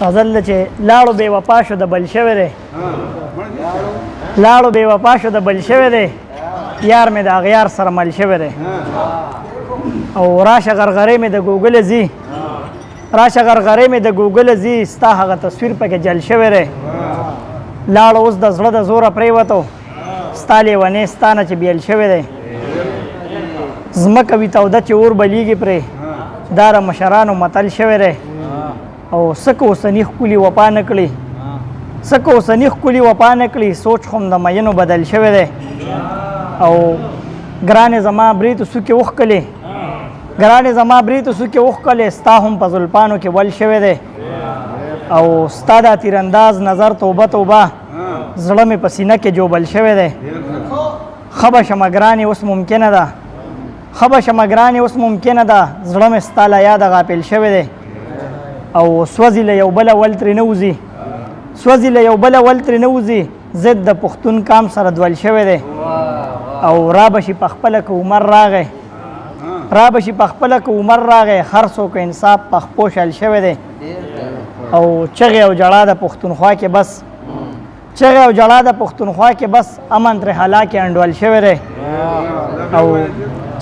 غزل چې لاړو بې وفا شو د بل شوی دی لاړو بې وفا شو د بل شوی دی یار مې د اغیار سره مل شوی دی او راشه غرغرې مې د ګوګل ځي راشه غرغرې مې د ګوګل ځي ستا هغه تصویر پکې جل شوی دی لاړو اوس د زړه د زوره پرېوتو ستا لیونې ستا نه چې بیل شوی دی ځمکه وي توده چې اور بلیږي پرې دا د مشرانو متل شوی دی او څکه اوسني ښکلي وفا نه کړي څکه اوسني ښکلي وفا نه کړي سوچ خو د مینو بدل شوی دی او ګرانې زما بریتو څوکې وښکلې ګرانې زما بریتو څوکې وښکلې ستا هم په زلفانو کې ول شوی دی او ستا دا تیرانداز نظر توبه توبه زړه مې په سینه کې جوبل شوی دی ښه به شمه ګرانې اوس ممکنه ده ښه به شمه ګرانې اوس ممکنه ده زړه مې ستا له یاده غافل شوی دی او سوځي له یو بله ول ترې نه وځي سوځي له یو بله ول ترې نه وځي ضد د پښتون کام سره دول شوی دی او را به شي په خپله که عمر راغی را به شي په خپله که عمر راغی هر څوک انصاف په خپو شل شوی دی او چغې او جړا د پښتونخوا کې بس چغې او جړا د پښتونخوا کې بس امن ترې هلاکې انډول شوی دی او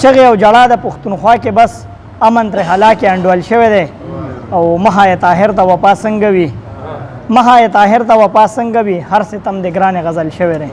چغې او جړا د پښتونخوا کې بس امن ترې هلاکې انډول شوی دی او مها طاهر ته وفا څنګه وي مها طاهر ته وفا څنګه وي هر ستم د ګرانې غزل شوی دی